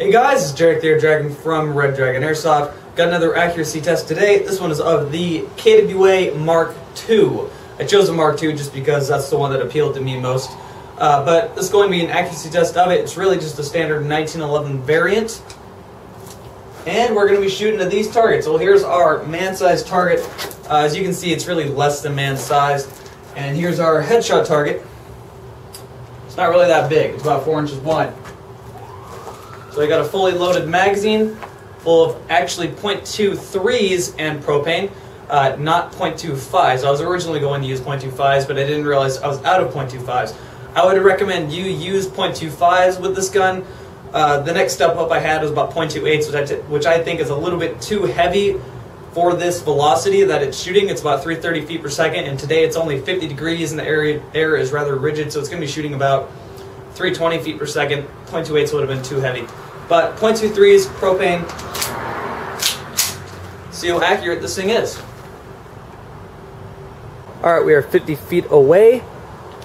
Hey guys, it's Jarek the Air Dragon from Red Dragon Airsoft. Got another accuracy test today. This one is of the KWA Mark II. I chose a Mark II just because that's the one that appealed to me most. But this is going to be an accuracy test of it. It's really just a standard 1911 variant. And we're going to be shooting at these targets. Well, here's our man-sized target. As you can see, it's really less than man-sized. And here's our headshot target. It's not really that big. It's about 4 inches wide. So I got a fully loaded magazine full of actually .23s and propane, not .25s. I was originally going to use .25s, but I didn't realize I was out of .25s. I would recommend you use .25s with this gun. The next step up I had was about .28s, which I think is a little bit too heavy for this velocity that it's shooting. It's about 330 feet per second, and today it's only 50 degrees and the air is rather rigid, so it's going to be shooting about 320 feet per second. .28s would have been too heavy. But .23s, propane, see how accurate this thing is. Alright, we are 50 feet away.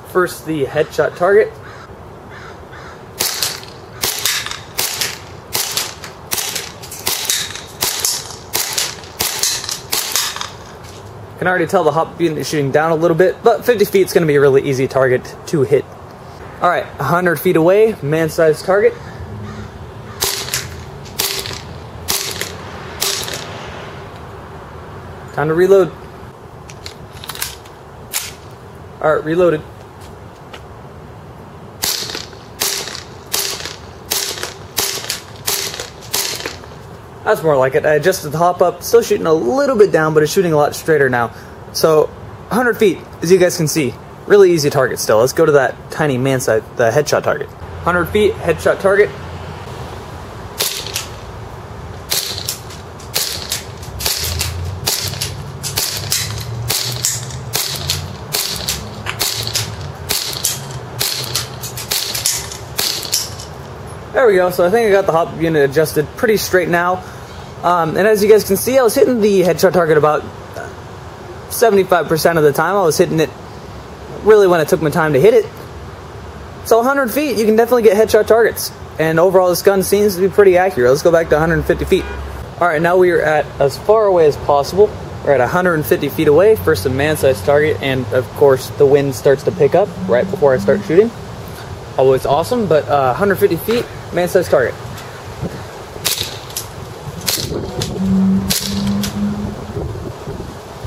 First, the headshot target. Can already tell the hop beam is shooting down a little bit, but 50 feet is going to be a really easy target to hit. Alright, 100 feet away, man-sized target. Time to reload. Alright, reloaded. That's more like it. I adjusted the hop up, still shooting a little bit down, but it's shooting a lot straighter now. So, 100 feet, as you guys can see, really easy target still. Let's go to that tiny man side, the headshot target. 100 feet, headshot target. There we go, so I think I got the hop unit adjusted pretty straight now. And as you guys can see, I was hitting the headshot target about 75% of the time. I was hitting it really when I took my time to hit it. So 100 feet, you can definitely get headshot targets. And overall, this gun seems to be pretty accurate. Let's go back to 150 feet. Alright, now we are at as far away as possible. We're at 150 feet away. First a man-sized target, and of course the wind starts to pick up right before I start shooting. Always awesome, but 150 feet, man-sized target.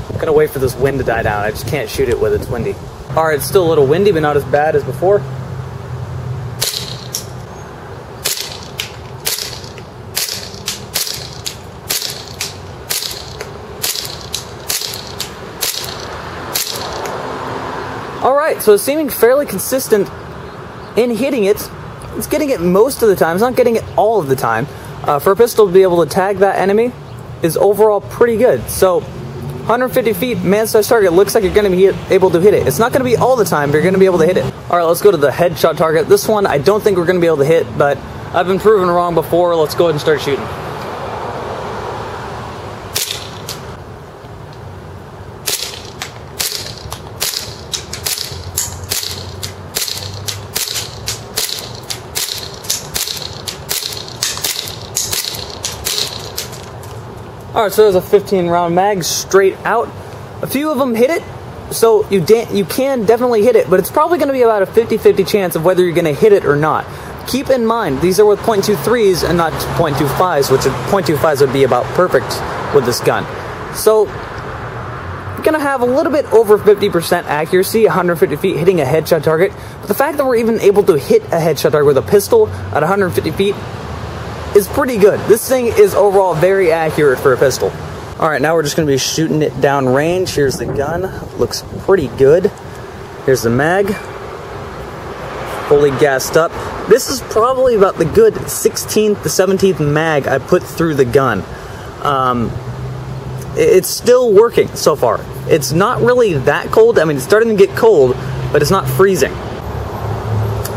I'm gonna wait for this wind to die down. I just can't shoot it when it's windy. Alright, it's still a little windy, but not as bad as before. Alright, so it's seeming fairly consistent in hitting it. It's getting it most of the time. It's not getting it all of the time. For a pistol to be able to tag that enemy is overall pretty good. So 150 feet, man-sized target, looks like you're going to be able to hit it. It's not going to be all the time, but you're going to be able to hit it. Alright, let's go to the headshot target. This one I don't think we're going to be able to hit, but I've been proven wrong before. Let's go ahead and start shooting. Alright, so there's a 15 round mag straight out. A few of them hit it, so you can definitely hit it, but it's probably going to be about a 50-50 chance of whether you're going to hit it or not. Keep in mind, these are with .23s and not .25s, which .25s would be about perfect with this gun. So, you're going to have a little bit over 50% accuracy, 150 feet hitting a headshot target. But the fact that we're even able to hit a headshot target with a pistol at 150 feet is pretty good. This thing is overall very accurate for a pistol. Alright, now we're just going to be shooting it down range. Here's the gun. Looks pretty good. Here's the mag. Fully gassed up. This is probably about the good 16th to 17th mag I put through the gun. It's still working so far. It's not really that cold. I mean, it's starting to get cold, but it's not freezing.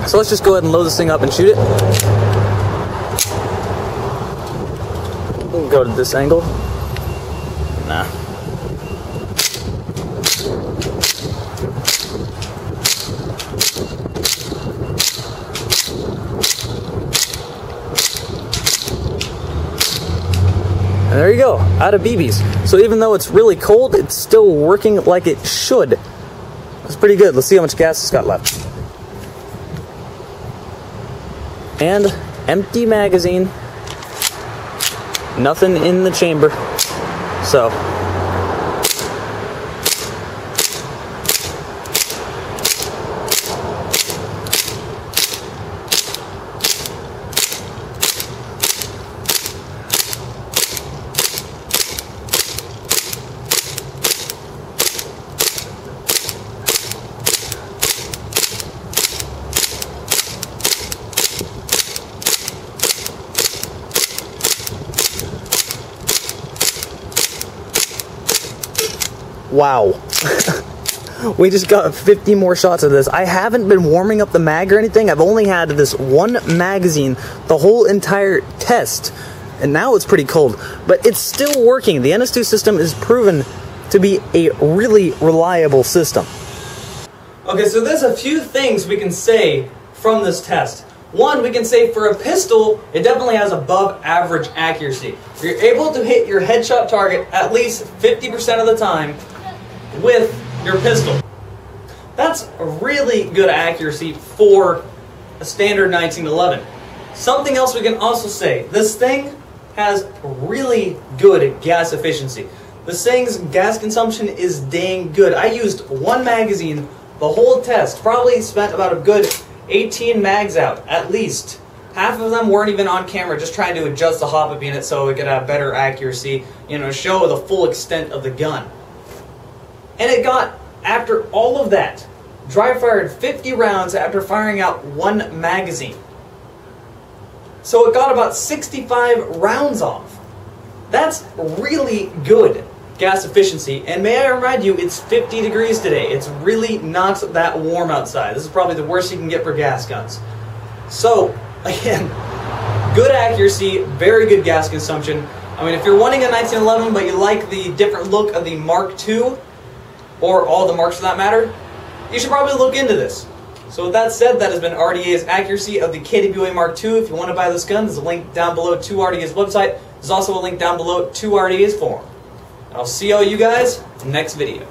So let's just go ahead and load this thing up and shoot it. Go to this angle. Nah. And there you go, out of BBs. So even though it's really cold, it's still working like it should. It's pretty good. Let's see how much gas it's got left. And empty magazine. Nothing in the chamber. So wow. We just got 50 more shots of this. I haven't been warming up the mag or anything. I've only had this one magazine the whole entire test. And now it's pretty cold. But it's still working. The NS2 system is proven to be a really reliable system. Okay, so there's a few things we can say from this test. One, we can say for a pistol, it definitely has above average accuracy. You're able to hit your headshot target at least 50% of the time with your pistol. That's a really good accuracy for a standard 1911. Something else we can also say, this thing has really good gas efficiency. This thing's gas consumption is dang good. I used one magazine the whole test, probably spent about a good 18 mags out, at least. Half of them weren't even on camera, just trying to adjust the hop-up unit so it could have better accuracy, you know, show the full extent of the gun. And it got, after all of that, dry fired 50 rounds after firing out one magazine. So it got about 65 rounds off. That's really good gas efficiency. And may I remind you, it's 50 degrees today. It's really not that warm outside. This is probably the worst you can get for gas guns. So, again, good accuracy, very good gas consumption. I mean, if you're wanting a 1911 but you like the different look of the Mark II, or all the marks for that matter, you should probably look into this. So with that said, that has been RDA's accuracy of the KWA Mark II. If you want to buy this gun, there's a link down below to RDA's website. There's also a link down below to RDA's forum. I'll see all you guys next video.